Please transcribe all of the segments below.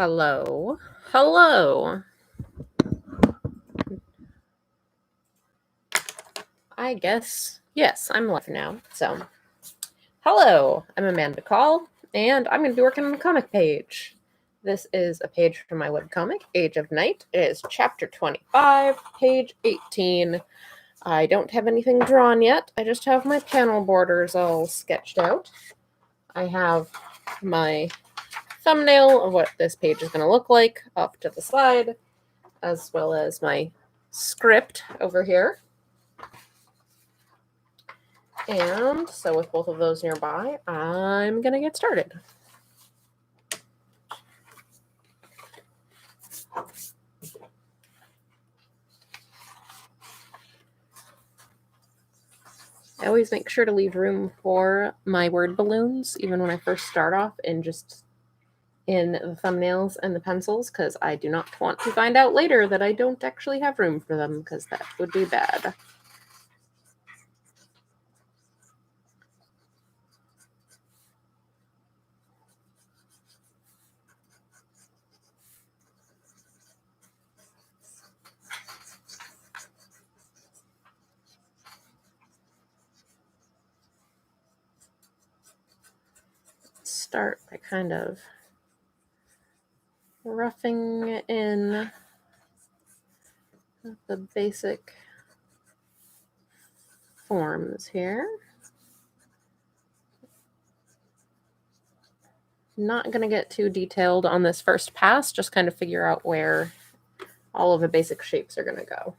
Hello. Hello. I guess, yes, I'm live now. So, hello. I'm Amanda Call, and I'm going to be working on a comic page. This is a page from my webcomic, Age of Night. It is chapter 25, page 18. I don't have anything drawn yet. I just have my panel borders all sketched out. I have my thumbnail of what this page is going to look like off to the side, as well as my script over here. And so with both of those nearby, I'm going to get started. I always make sure to leave room for my word balloons, even when I first start off, and just in the thumbnails and the pencils, because I do not want to find out later that I don't actually have room for them, because that would be bad. Start by kind of roughing in the basic forms here. Not going to get too detailed on this first pass, just kind of figure out where all of the basic shapes are going to go.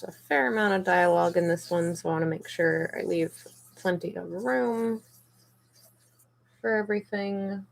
There's a fair amount of dialogue in this one, so I want to make sure I leave plenty of room for everything.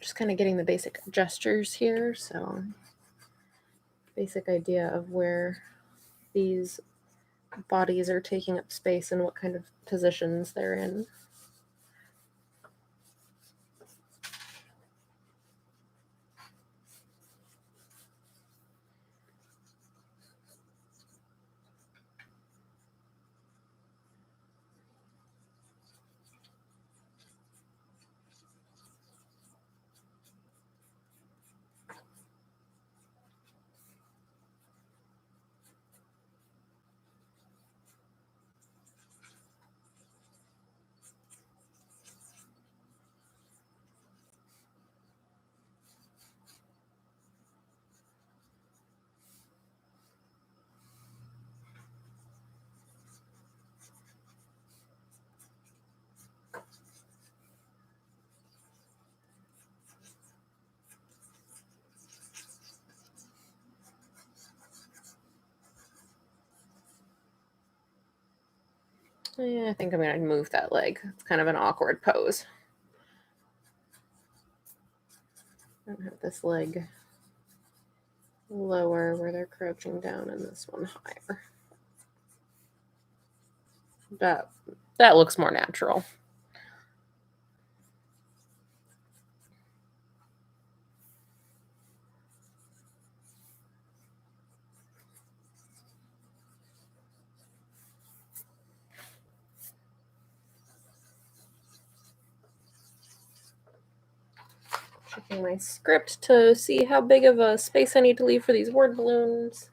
Just kind of getting the basic gestures here, so basic idea of where these bodies are taking up space and what kind of positions they're in. Yeah, I think I'm going to move that leg. It's kind of an awkward pose. I have this leg lower where they're crouching down and this one higher. That looks more natural. Checking my script to see how big of a space I need to leave for these word balloons.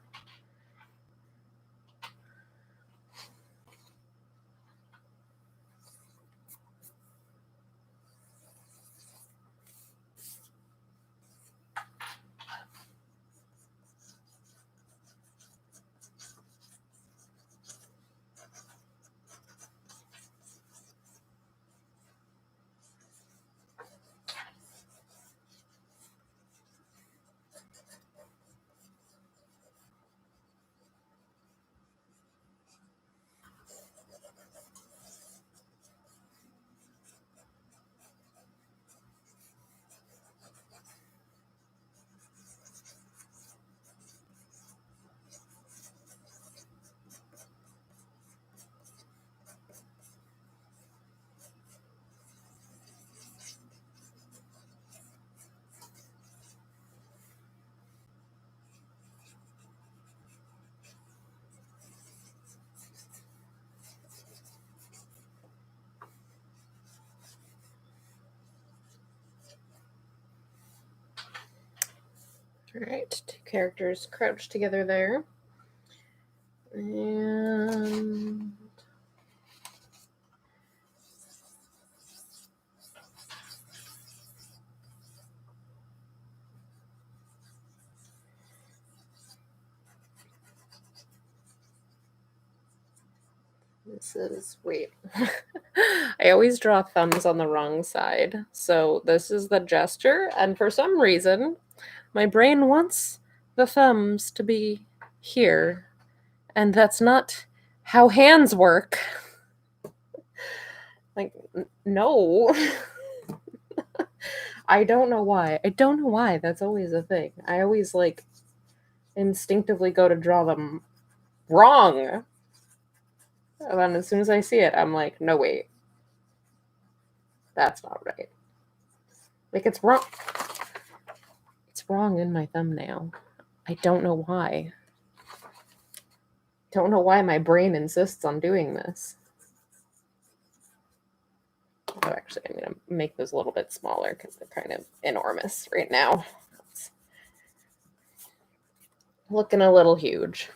All right, two characters crouched together there. And this is, wait. I always draw thumbs on the wrong side. So this is the gesture, and for some reason, my brain wants the thumbs to be here, and that's not how hands work. Like, no. I don't know why. I don't know why. That's always a thing. I always, like, instinctively go to draw them wrong. And then as soon as I see it, I'm like, no, wait. That's not right. Like, it's wrong. It's wrong in my thumbnail. I don't know why. Don't know why my brain insists on doing this. Oh, actually, I'm going to make those a little bit smaller because they're kind of enormous right now. It's looking a little huge.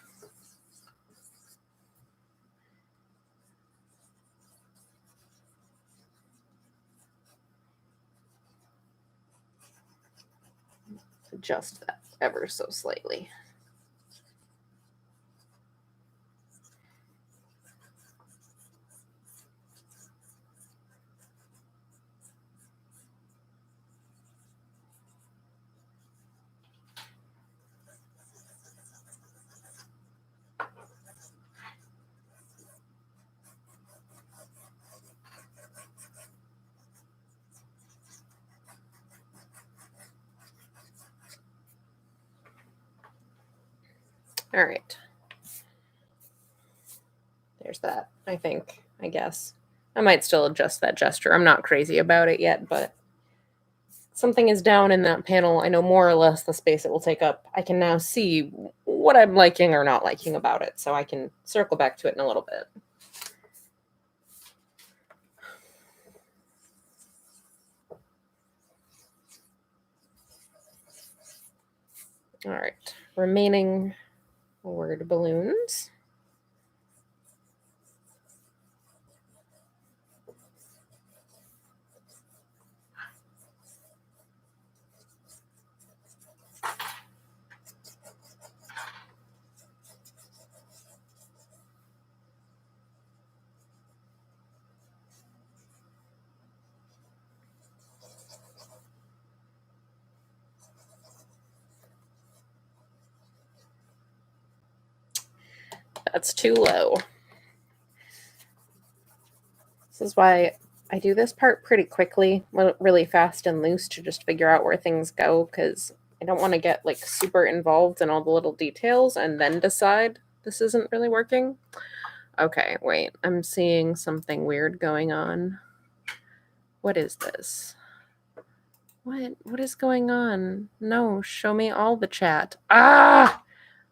Adjust that ever so slightly. All right. There's that, I think, I guess. I might still adjust that gesture. I'm not crazy about it yet, but something is down in that panel. I know more or less the space it will take up. I can now see what I'm liking or not liking about it, so I can circle back to it in a little bit. All right, remaining word balloons. That's too low. This is why I do this part pretty quickly, really fast and loose to just figure out where things go, because I don't want to get like super involved in all the little details and then decide this isn't really working. Okay, wait, I'm seeing something weird going on. What is this? What is going on? No, show me all the chat. Ah!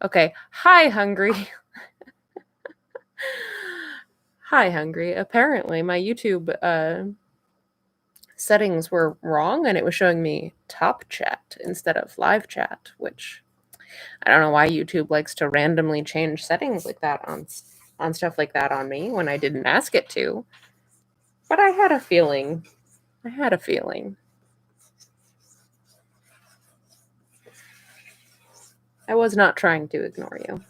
Okay. Hi, Hungry. Hi, Hungry. Apparently, my YouTube settings were wrong, and it was showing me top chat instead of live chat, which I don't know why YouTube likes to randomly change settings like that on stuff like that on me when I didn't ask it to. But I had a feeling. I had a feeling. I was not trying to ignore you.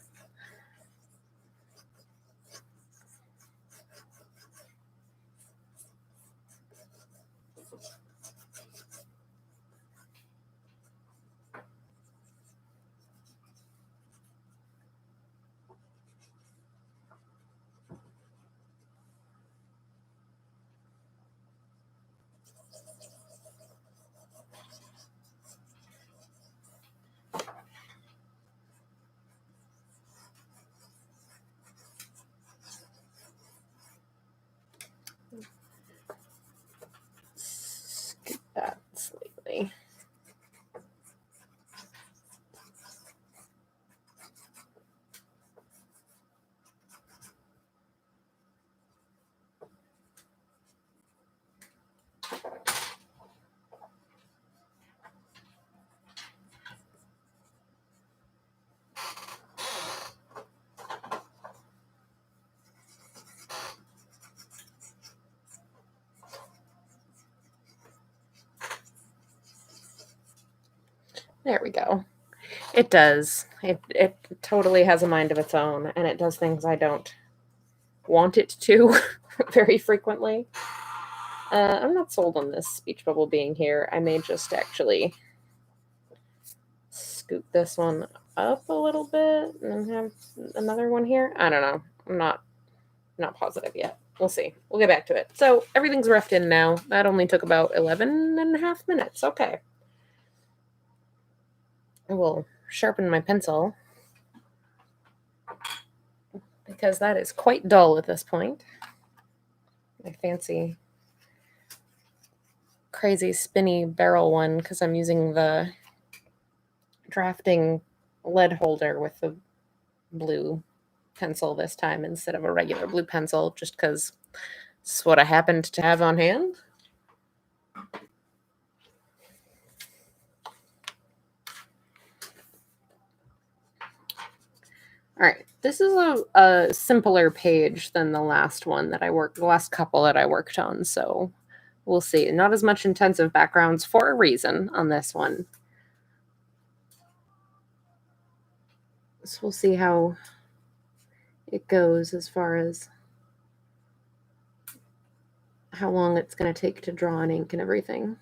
There we go. It does. It totally has a mind of its own, and it does things I don't want it to very frequently. I'm not sold on this speech bubble being here. I may just actually scoot this one up a little bit and have another one here. I don't know. I'm not positive yet. We'll see. We'll get back to it. So everything's roughed in now. That only took about 11 and a half minutes. Okay. I will sharpen my pencil because that is quite dull at this point. My fancy, crazy, spinny barrel one, because I'm using the drafting lead holder with the blue pencil this time instead of a regular blue pencil, just because it's what I happened to have on hand. All right, this is a simpler page than the last couple that I worked on, so we'll see. Not as much intensive backgrounds for a reason on this one. So we'll see how it goes as far as how long it's going to take to draw in ink and everything.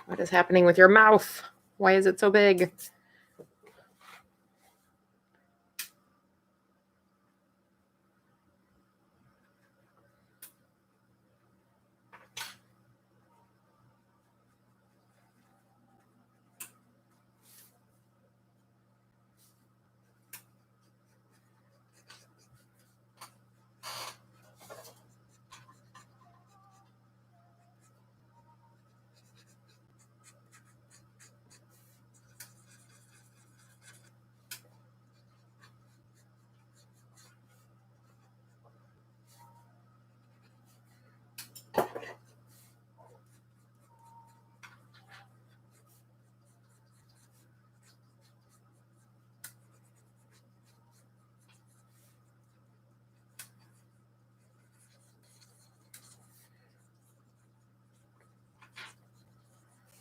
What is happening with your mouth? Why is it so big?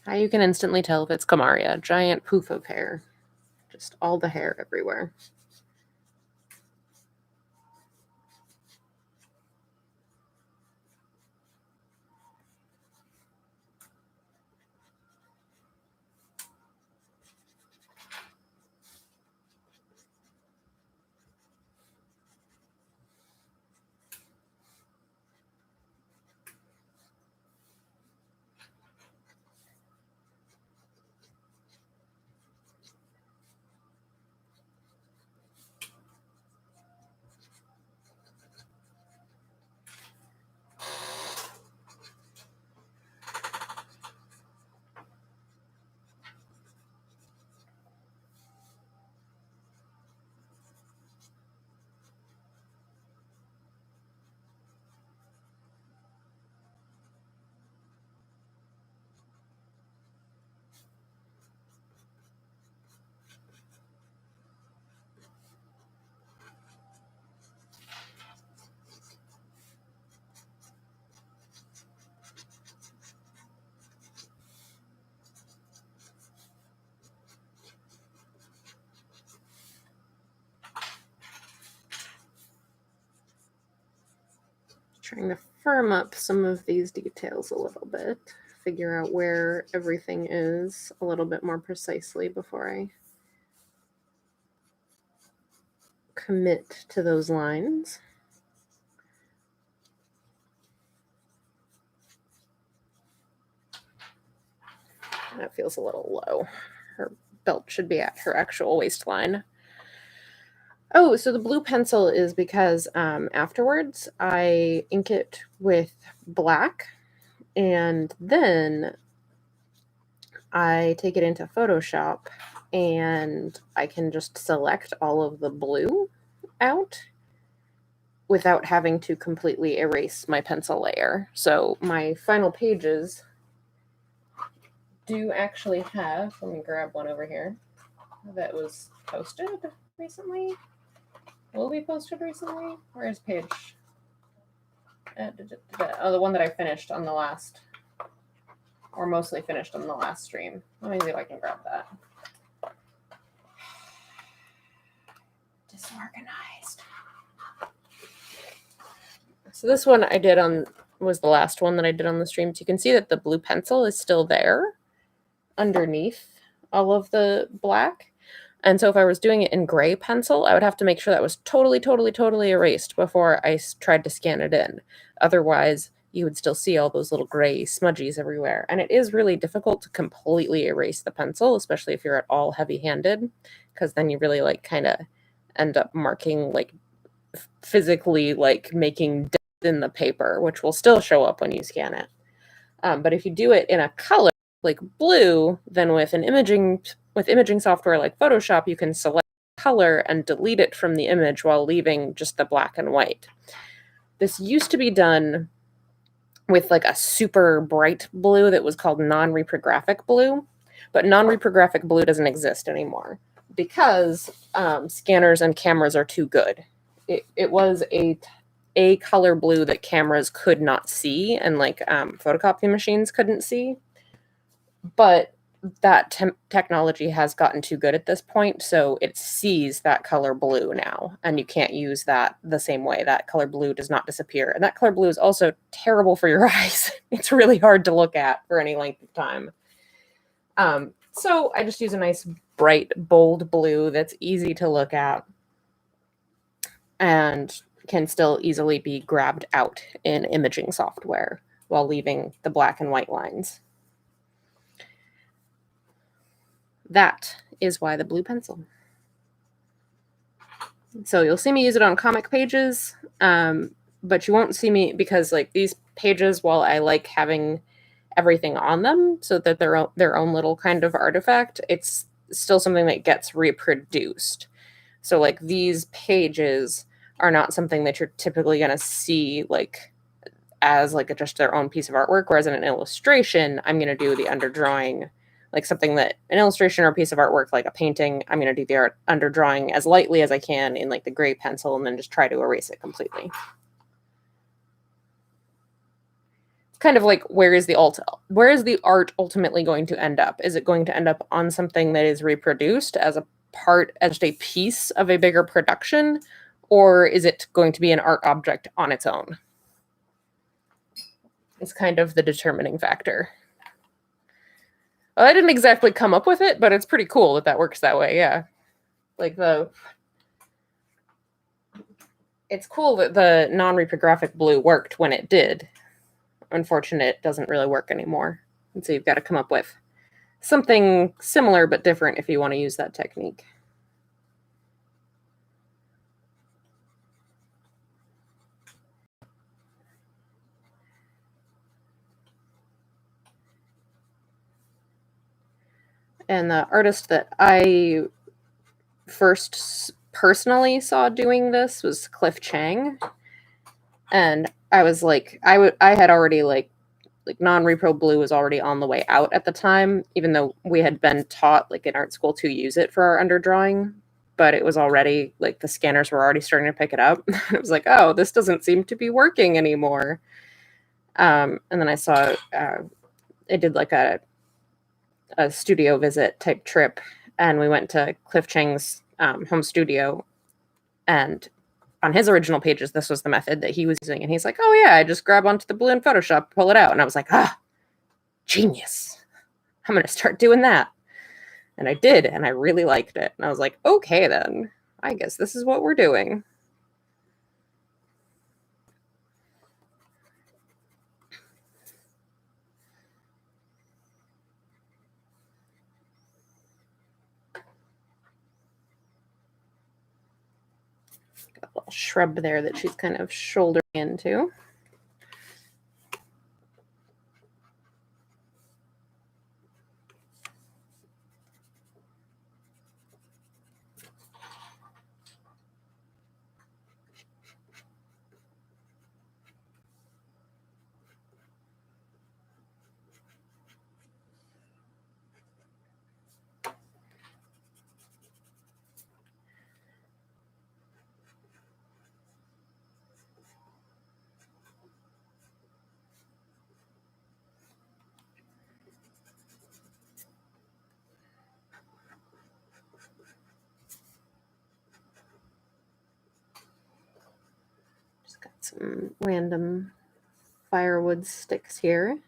How you can instantly tell if it's Kamaria. Giant poof of hair. Just all the hair everywhere. Trying to firm up some of these details a little bit, figure out where everything is a little bit more precisely before I commit to those lines. That feels a little low. Her belt should be at her actual waistline. Oh, so the blue pencil is because afterwards I ink it with black, and then I take it into Photoshop and I can just select all of the blue out without having to completely erase my pencil layer. So my final pages do actually have, let me grab one over here that was posted recently. Will be posted recently? Where's page? Oh, the one that I finished on the last, or mostly finished on the last stream. Let me see if I can grab that. Disorganized. So this one I did on, was the last one that I did on the stream. So you can see that the blue pencil is still there underneath all of the black. And so if I was doing it in gray pencil, I would have to make sure that was totally erased before I tried to scan it in. Otherwise, you would still see all those little gray smudgies everywhere. And it is really difficult to completely erase the pencil, especially if you're at all heavy-handed, because then you really like kind of end up marking, like physically like making dents in the paper, which will still show up when you scan it. But if you do it in a color like blue, then with imaging software like Photoshop, you can select color and delete it from the image while leaving just the black and white. This used to be done with like a super bright blue that was called non-reprographic blue, but non-reprographic blue doesn't exist anymore because scanners and cameras are too good. It was a color blue that cameras could not see and like photocopy machines couldn't see. But that technology has gotten too good at this point, so it sees that color blue now, and you can't use that the same way. That color blue does not disappear. And that color blue is also terrible for your eyes. It's really hard to look at for any length of time. So I just use a nice, bright, bold blue that's easy to look at and can still easily be grabbed out in imaging software while leaving the black and white lines. That is why the blue pencil. So you'll see me use it on comic pages, but you won't see me, because like these pages, while I like having everything on them so that they're their own little kind of artifact, it's still something that gets reproduced. So like these pages are not something that you're typically going to see like as like just their own piece of artwork, whereas in an illustration, I'm going to do the underdrawing, like something that an illustration or a piece of artwork, like a painting, I'm going to do the art underdrawing as lightly as I can in like the gray pencil and then just try to erase it completely. It's kind of like, where is the art ultimately going to end up? Is it going to end up on something that is reproduced as a part, as a piece of a bigger production, or is it going to be an art object on its own? It's kind of the determining factor. Well, I didn't exactly come up with it, but it's pretty cool that that works that way, yeah. Like it's cool that the non-reprographic blue worked when it did. Unfortunately, it doesn't really work anymore. And so you've got to come up with something similar but different if you want to use that technique. And the artist that I first personally saw doing this was Cliff Chang. And I was like, I had already like non-repro blue was already on the way out at the time, even though we had been taught like in art school to use it for our underdrawing, but it was already like the scanners were already starting to pick it up. It was like, oh, this doesn't seem to be working anymore. And then I saw, I did like a studio visit type trip, and we went to Cliff Chang's home studio, and on his original pages, this was the method that he was using. And he's like, oh yeah, I just grab onto the blue in Photoshop, pull it out. And I was like, genius. I'm going to start doing that. And I did, and I really liked it. And I was like, okay, then I guess this is what we're doing. Got a little shrub there that she's kind of shouldering into. Got some random firewood sticks here.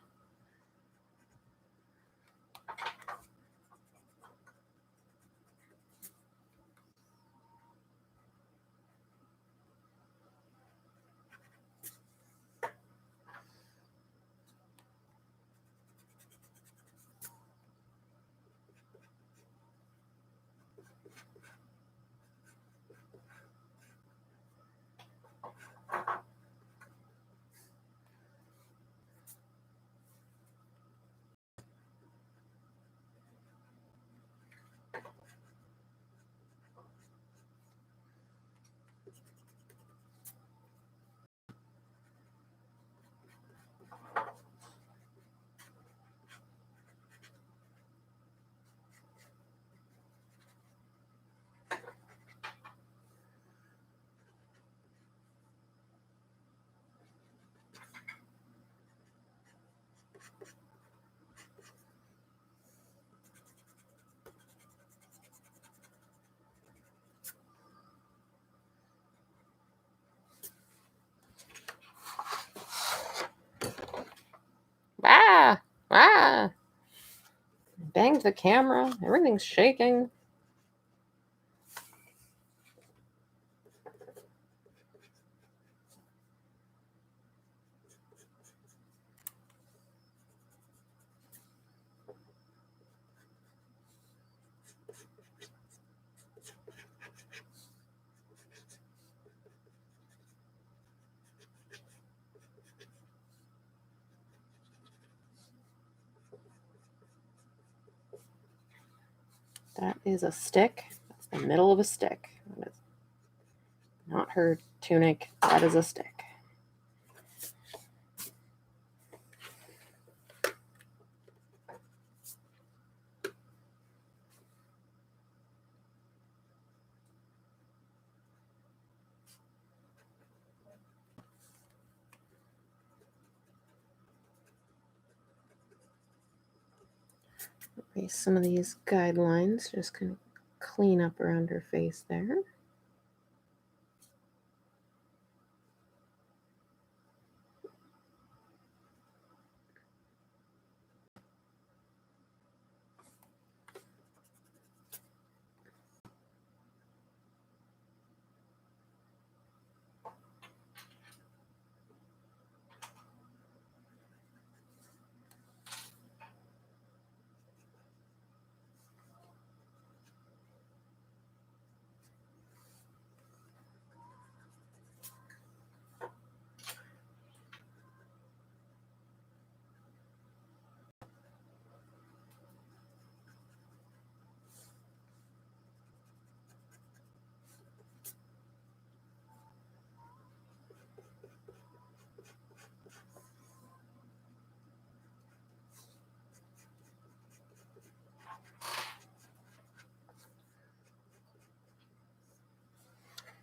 Ah! Ah! Banged the camera. Everything's shaking. That is a stick. That's the middle of a stick. That is not her tunic. That is a stick. Erase some of these guidelines. Just kind of clean up around her face there.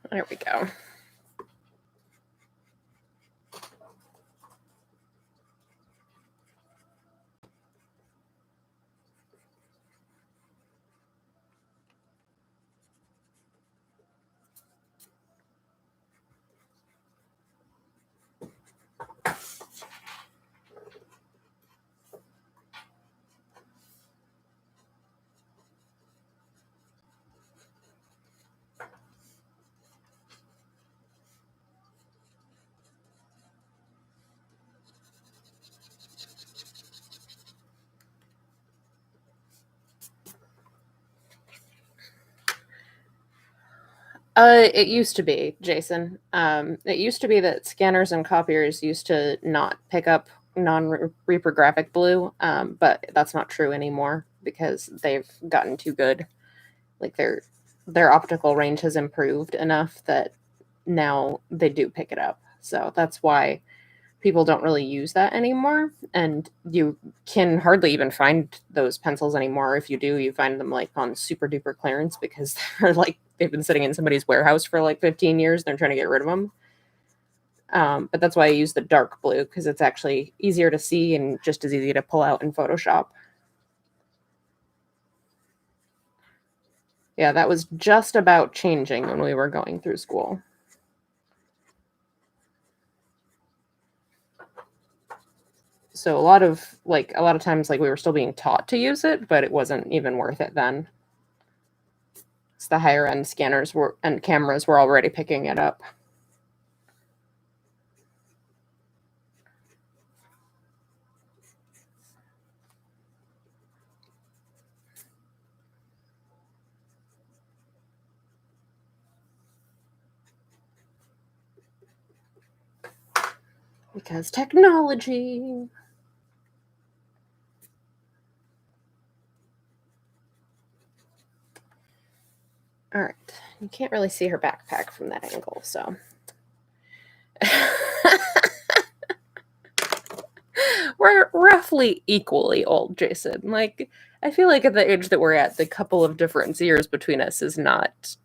There we go. It used to be, Jason. It used to be that scanners and copiers used to not pick up non-reprographic blue, but that's not true anymore because they've gotten too good. Like their optical range has improved enough that now they do pick it up. So that's why people don't really use that anymore, and you can hardly even find those pencils anymore. If you do, you find them like on super duper clearance because they're like they've been sitting in somebody's warehouse for like 15 years. They're trying to get rid of them. But that's why I use the dark blue because it's actually easier to see and just as easy to pull out in Photoshop. Yeah, that was just about changing when we were going through school. So a lot of times like we were still being taught to use it, but it wasn't even worth it then. So the higher end scanners and cameras were already picking it up. Because technology. All right. You can't really see her backpack from that angle, so. We're roughly equally old, Jason. Like, I feel like at the age that we're at, the couple of difference years between us is not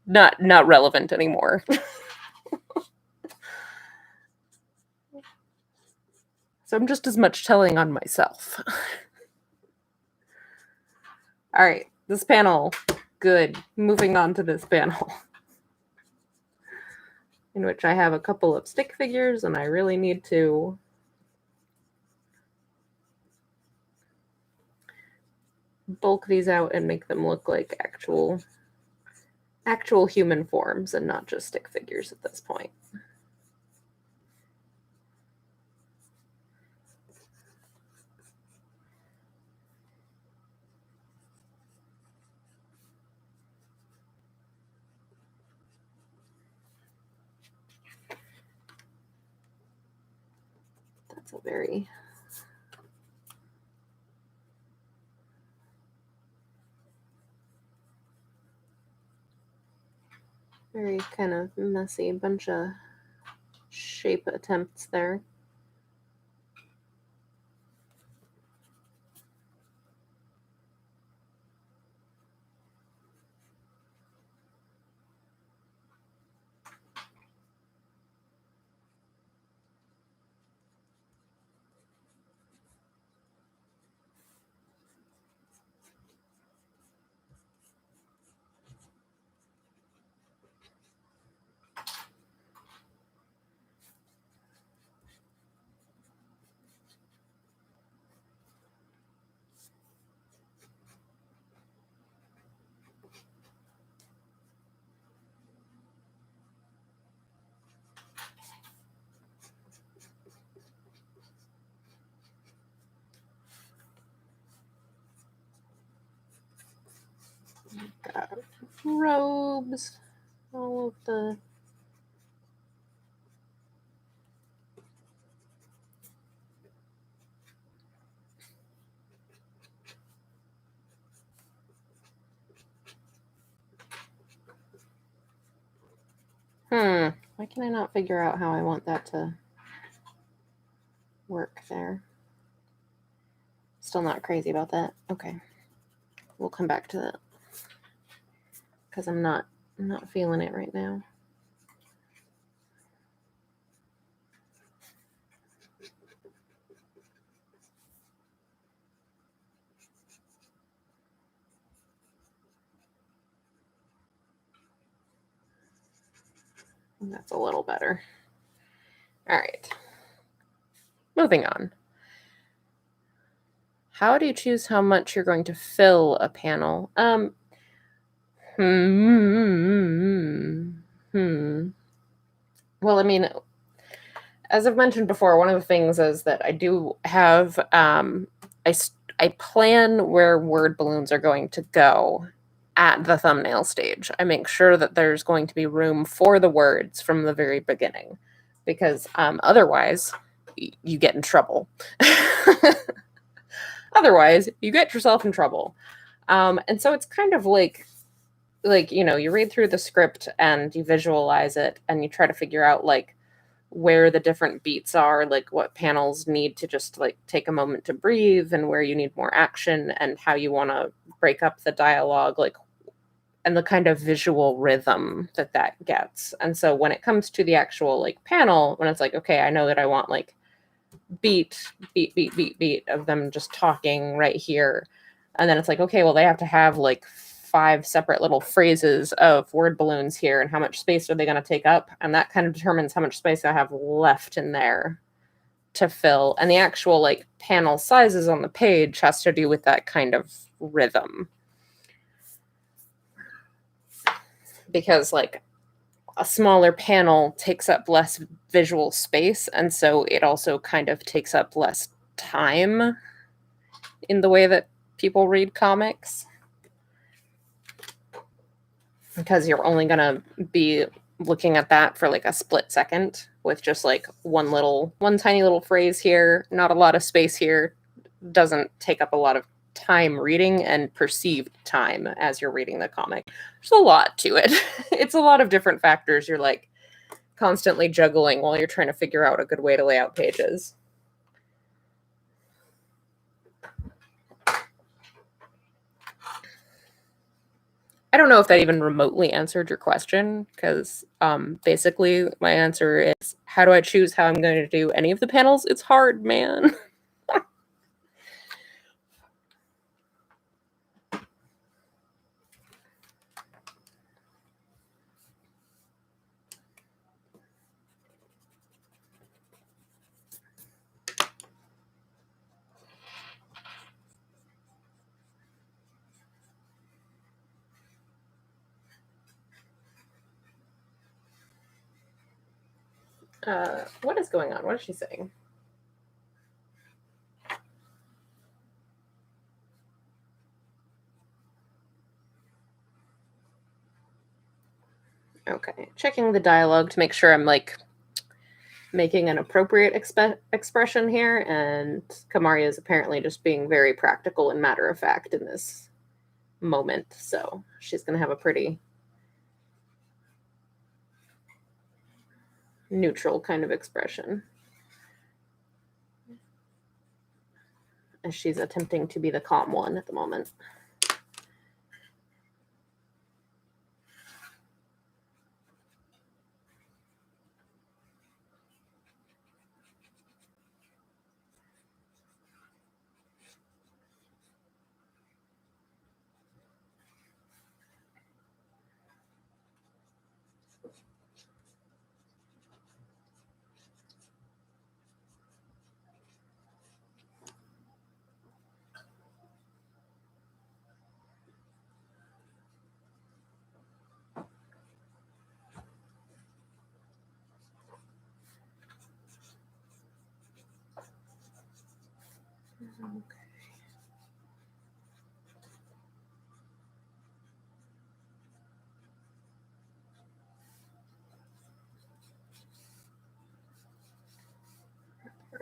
relevant anymore. So I'm just as much telling on myself. All right, this panel, good. Moving on to this panel, in which I have a couple of stick figures, and I really need to bulk these out and make them look like actual human forms and not just stick figures at this point. That's a very kind of messy bunch of shape attempts there. Got robes, all of the why can I not figure out how I want that to work there? Still not crazy about that. Okay. We'll come back to that. Because I'm not feeling it right now. That's a little better. All right. Moving on. How do you choose how much you're going to fill a panel? Well, I mean, as I've mentioned before, one of the things is that I do have I plan where word balloons are going to go at the thumbnail stage. I make sure that there's going to be room for the words from the very beginning, because otherwise you get in trouble. Otherwise, you get yourself in trouble. And so it's kind of like, you read through the script and you visualize it and you try to figure out like where the different beats are, like what panels need to just like take a moment to breathe and where you need more action and how you want to break up the dialogue, like, and the kind of visual rhythm that gets. And so when it comes to the actual like panel, when it's like, okay, I know that I want like beat of them just talking right here. And then it's like, okay, well, they have to have like 5 separate little phrases of word balloons here, and how much space are they going to take up? And that kind of determines how much space I have left in there to fill, and the actual like panel sizes on the page has to do with that kind of rhythm. Because like a smaller panel takes up less visual space, and so it also kind of takes up less time in the way that people read comics. Because you're only going to be looking at that for like a split second with just like one tiny little phrase here, not a lot of space here, doesn't take up a lot of time reading and perceived time as you're reading the comic. There's a lot to it. It's a lot of different factors you're like constantly juggling while you're trying to figure out a good way to lay out pages. I don't know if that even remotely answered your question, because basically my answer is, how do I choose how I'm going to do any of the panels? It's hard, man. What is going on? What is she saying? Okay, checking the dialogue to make sure I'm like making an appropriate expression here, and Kamaria is apparently just being very practical and matter of fact in this moment, so she's gonna have a pretty neutral kind of expression as she's attempting to be the calm one at the moment.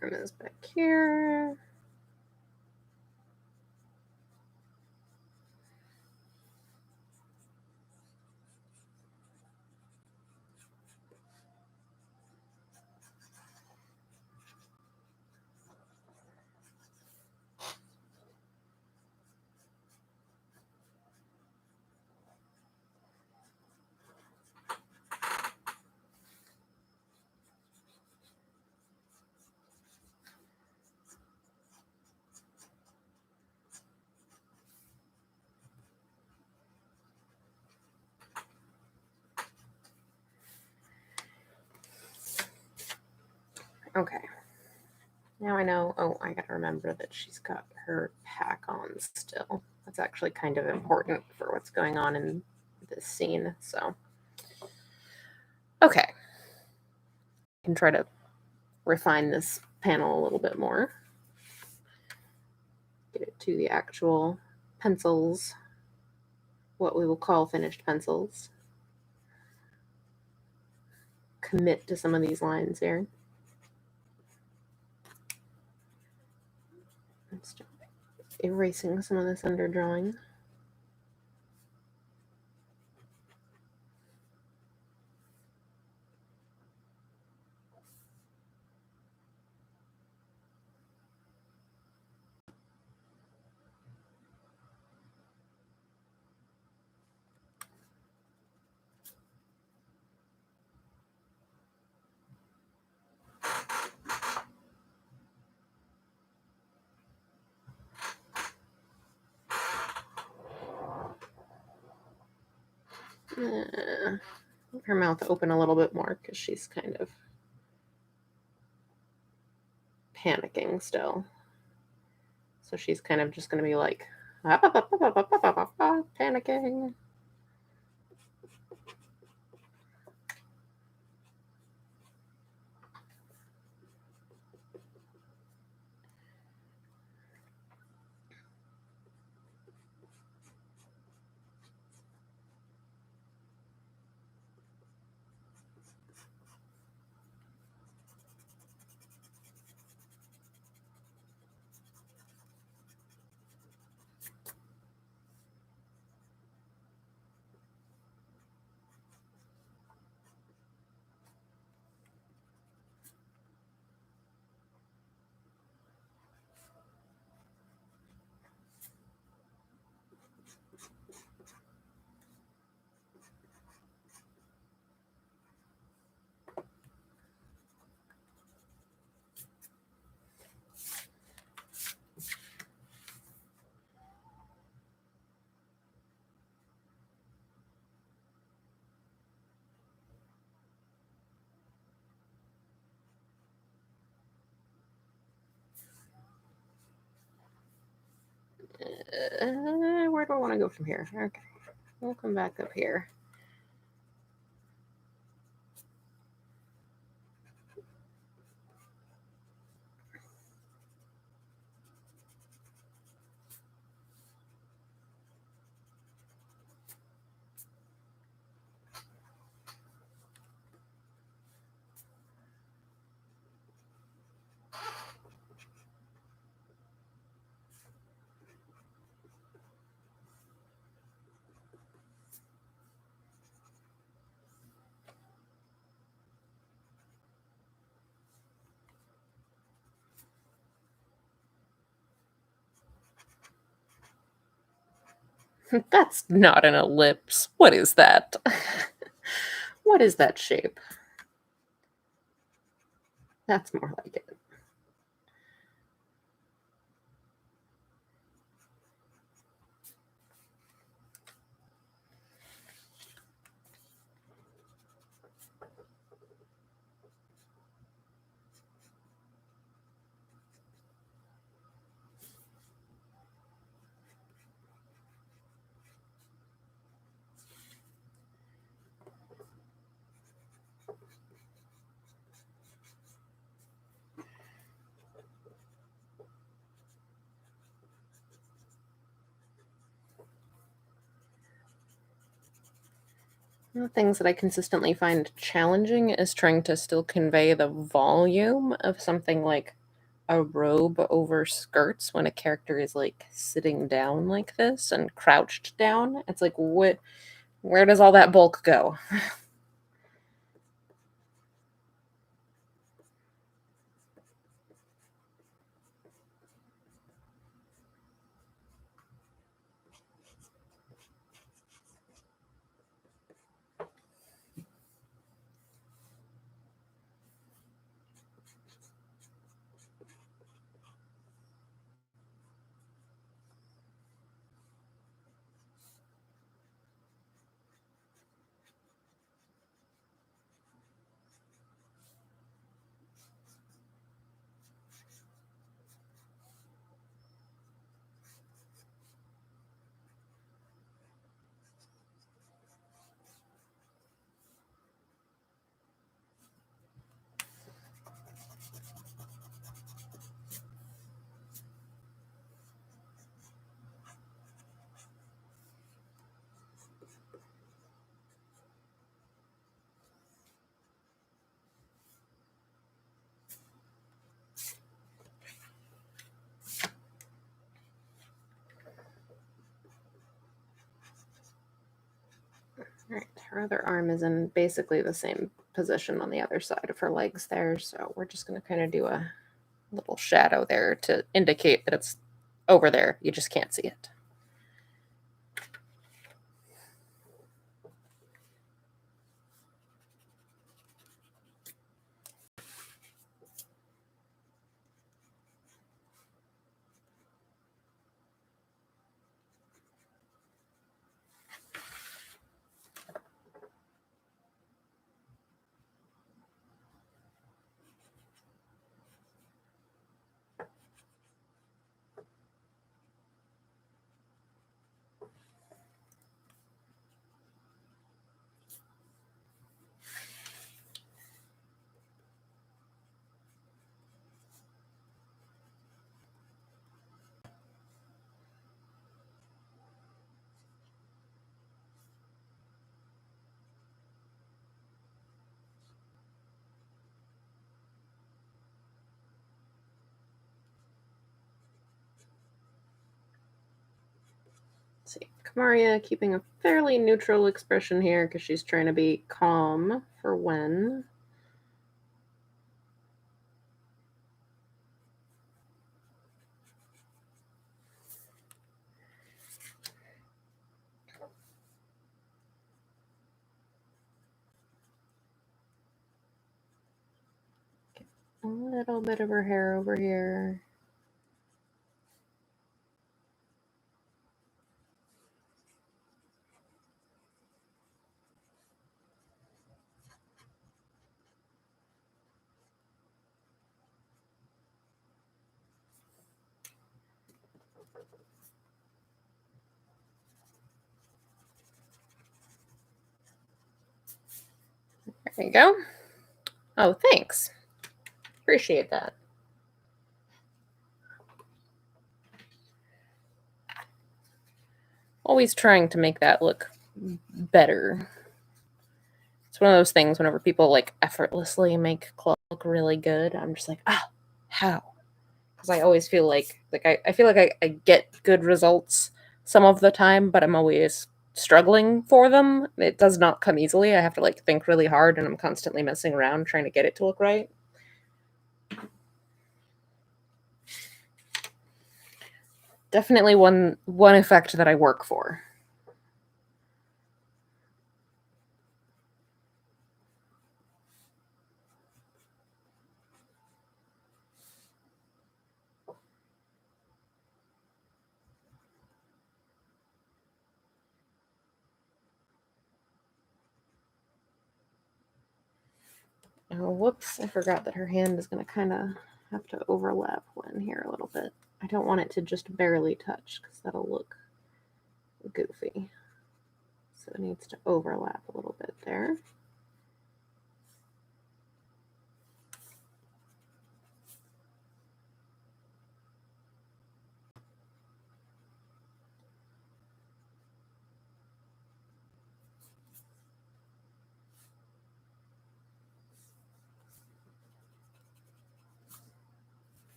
Room is back here. Okay. Now I know. Oh, I gotta remember that she's got her pack on still. That's actually kind of important for what's going on in this scene. So, okay. I can try to refine this panel a little bit more. Get it to the actual pencils, what we will call finished pencils. Commit to some of these lines here. Start erasing some of this underdrawing. Her mouth open a little bit more because she's kind of panicking still. So she's kind of just going to be like, panicking. Where do I want to go from here? Okay, we'll come back up here. That's not an ellipse. What is that? What is that shape? That's more like it. One of the things that I consistently find challenging is trying to still convey the volume of something like a robe over skirts when a character is like sitting down like this and crouched down. It's like, where does all that bulk go? All right, her other arm is in basically the same position on the other side of her legs there, so we're just going to kind of do a little shadow there to indicate that it's over there. You just can't see it. Let's see. Kamaria keeping a fairly neutral expression here because she's trying to be calm for when. A little bit of her hair over here. There you go. Oh, thanks. Appreciate that. Always trying to make that look better. It's one of those things whenever people like effortlessly make clothes look really good, I'm just like, how? Because I always feel like I feel like I get good results some of the time, but I'm always struggling for them. It does not come easily. I have to like think really hard, and I'm constantly messing around trying to get it to look right. Definitely one effect that I work for. Oh, whoops. I forgot that her hand is going to kind of have to overlap one here a little bit. I don't want it to just barely touch because that'll look goofy. So it needs to overlap a little bit there.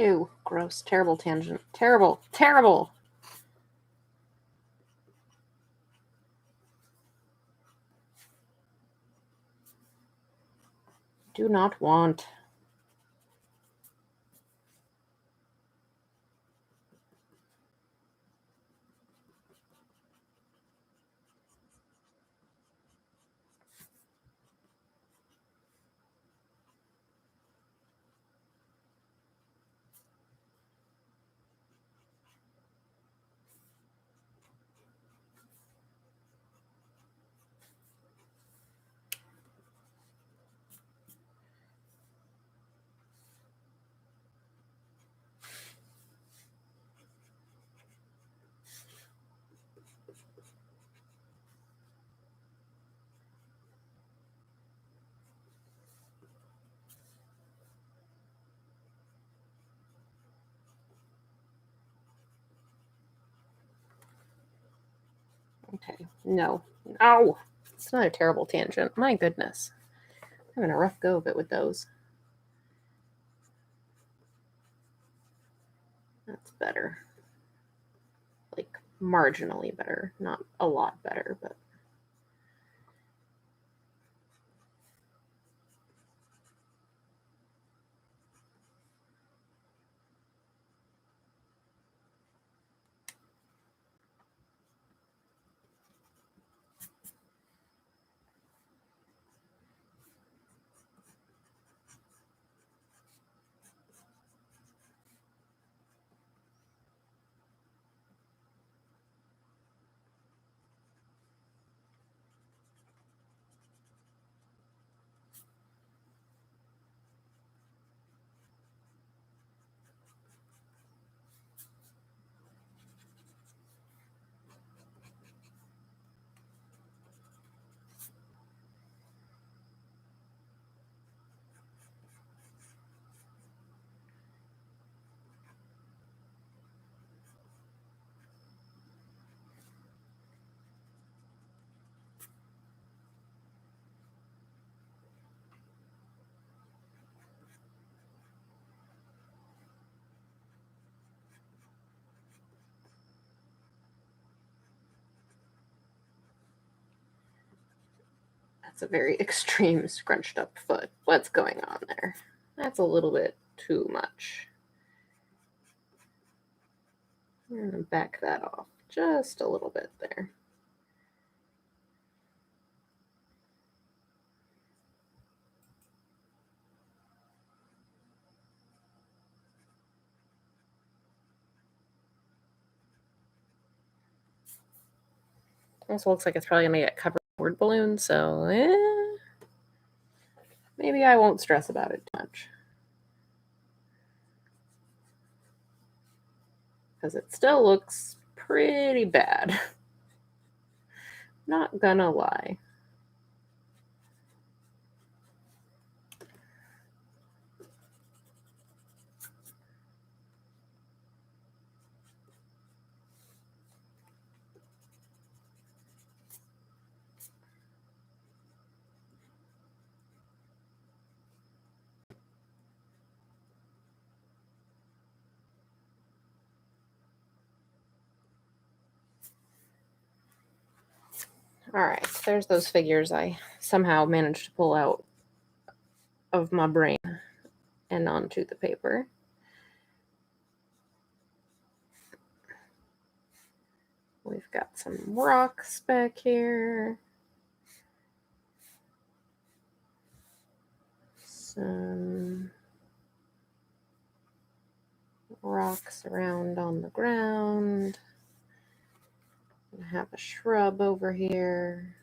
Ew, gross, terrible tangent. Terrible, terrible. Do not want. Okay, no. Ow! It's not a terrible tangent. My goodness. having a rough go of it with those. That's better. Like marginally better, not a lot better, but. That's a very extreme scrunched up foot. What's going on there? That's a little bit too much. I'm going to back that off just a little bit there. Also looks like it's probably going to get covered with word balloon, so maybe I won't stress about it too much. Because it still looks pretty bad. Not gonna lie. All right, there's those figures I somehow managed to pull out of my brain and onto the paper. We've got some rocks back here. Some rocks around on the ground. I have a shrub over here.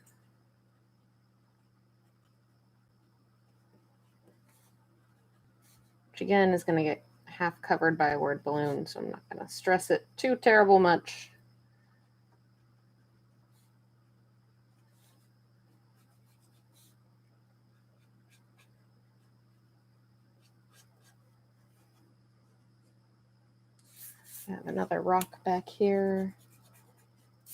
Which again is going to get half covered by a word balloon, so I'm not going to stress it too terrible much. I have another rock back here.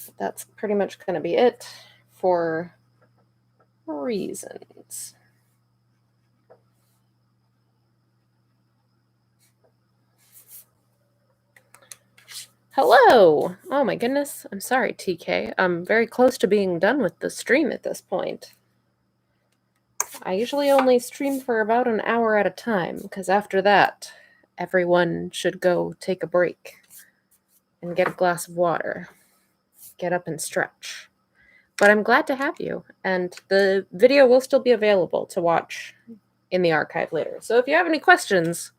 But that's pretty much going to be it for reasons. Hello! Oh my goodness. I'm sorry, TK. I'm very close to being done with the stream at this point. I usually only stream for about an hour at a time, because after that, everyone should go take a break and get a glass of water. Get up and stretch. But I'm glad to have you, and the video will still be available to watch in the archive later. So if you have any questions,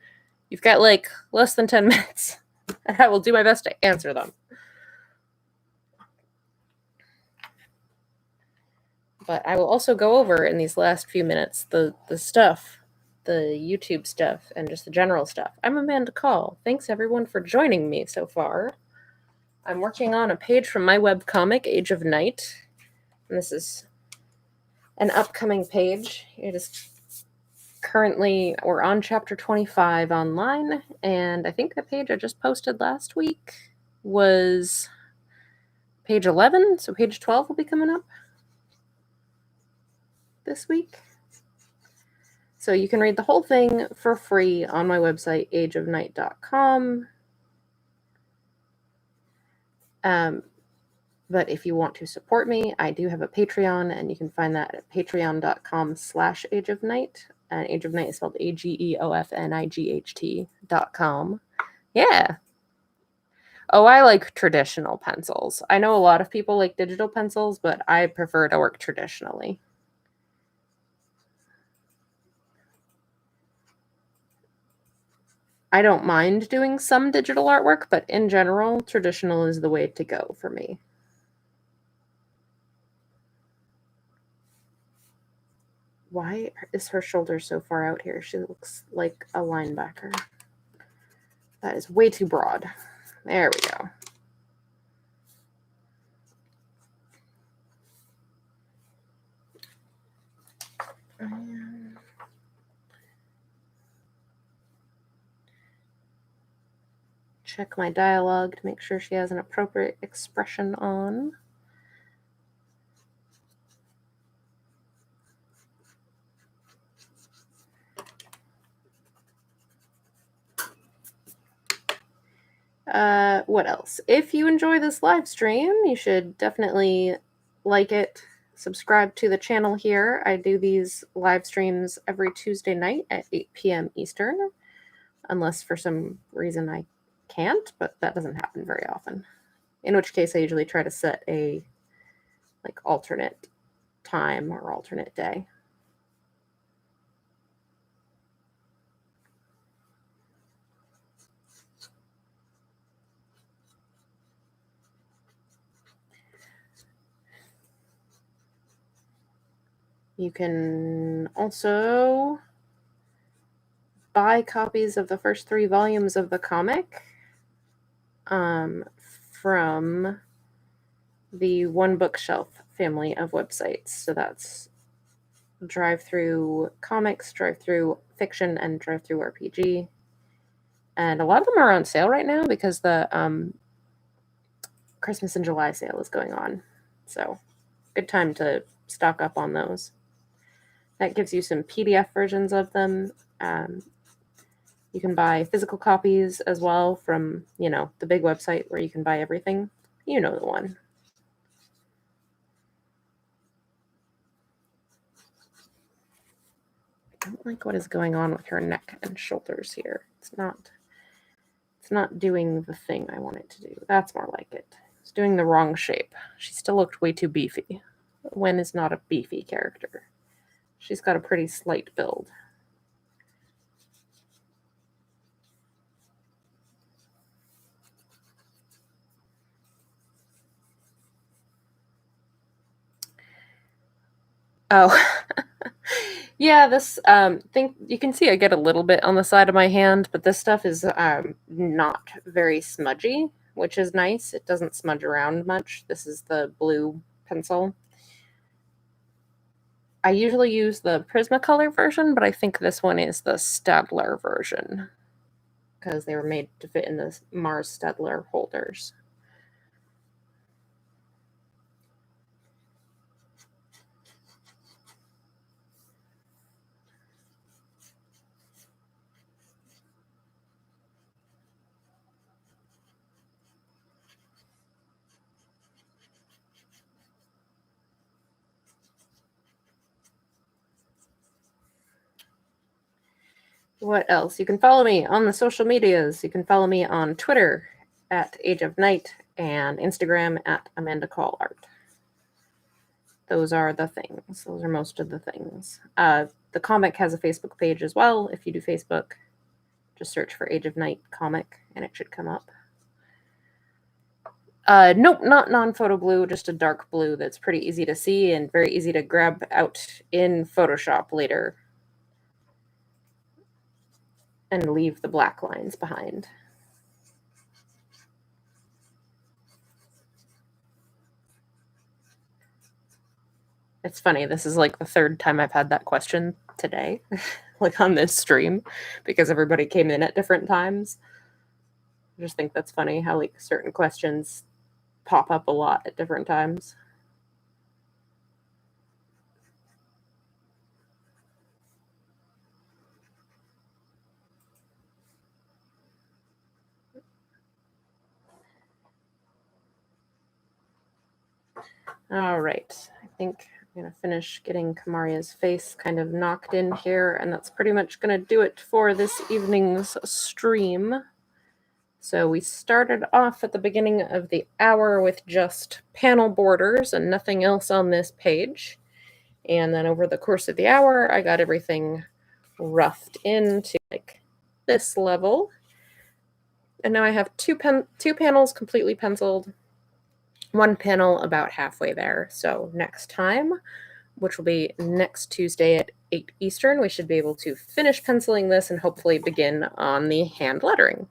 you've got like less than 10 minutes, and I will do my best to answer them. But I will also go over in these last few minutes the stuff, the YouTube stuff, and just the general stuff. I'm Amanda Call. Thanks everyone for joining me so far. I'm working on a page from my webcomic, Age of Night. And this is an upcoming page. It is currently, we're on chapter 25 online, and I think the page I just posted last week was page 11, so page 12 will be coming up this week. So you can read the whole thing for free on my website, ageofnight.com. But if you want to support me, I do have a Patreon, and you can find that at patreon.com/ageofnight. And Age of Night is spelled AGEOFNIGHT.com. Yeah. Oh, I like traditional pencils. I know a lot of people like digital pencils, but I prefer to work traditionally. I don't mind doing some digital artwork, but in general, traditional is the way to go for me. Why is her shoulder so far out here? She looks like a linebacker. That is way too broad. There we go. Check my dialogue to make sure she has an appropriate expression on. What else? If you enjoy this live stream, you should definitely like it, subscribe to the channel here. I do these live streams every Tuesday night at 8 p.m. Eastern, unless for some reason I can't, but that doesn't happen very often. In which case I usually try to set a alternate time or alternate day. You can also buy copies of the first 3 volumes of the comic from the One Bookshelf family of websites. So that's Drive-Through Comics, Drive-Through Fiction, and Drive-Through RPG. And a lot of them are on sale right now because the Christmas in July sale is going on. So good time to stock up on those. That gives you some PDF versions of them. You can buy physical copies as well from, the big website where you can buy everything. You know the one. I don't like what is going on with her neck and shoulders here. It's not doing the thing I want it to do. That's more like it. It's doing the wrong shape. She still looked way too beefy. Wen is not a beefy character. She's got a pretty slight build. Oh, yeah, this thing, you can see I get a little bit on the side of my hand, but this stuff is not very smudgy, which is nice. It doesn't smudge around much. This is the blue pencil. I usually use the Prismacolor version, but I think this one is the Staedtler version because they were made to fit in the Mars Staedtler holders. What else? You can follow me on the social medias. You can follow me on Twitter at Age of Night and Instagram at Amanda Call Art. Those are the things. Those are most of the things. The comic has a Facebook page as well. If you do Facebook, just search for Age of Night comic and it should come up. Nope, not non-photo blue, just a dark blue that's pretty easy to see and very easy to grab out in Photoshop later and leave the black lines behind. It's funny, this is like the 3rd time I've had that question today, like on this stream, because everybody came in at different times. I just think that's funny how like certain questions pop up a lot at different times. All right, I think I'm going to finish getting Kamaria's face kind of knocked in here, and that's pretty much going to do it for this evening's stream. So we started off at the beginning of the hour with just panel borders and nothing else on this page. And then over the course of the hour, I got everything roughed into like this level. And now I have two panels completely penciled, one panel about halfway there. So next time, which will be next Tuesday at 8 Eastern, we should be able to finish penciling this and hopefully begin on the hand lettering.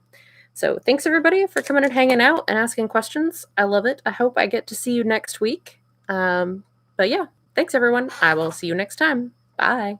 So thanks everybody for coming and hanging out and asking questions. I love it. I hope I get to see you next week. But yeah, thanks everyone. I will see you next time. Bye.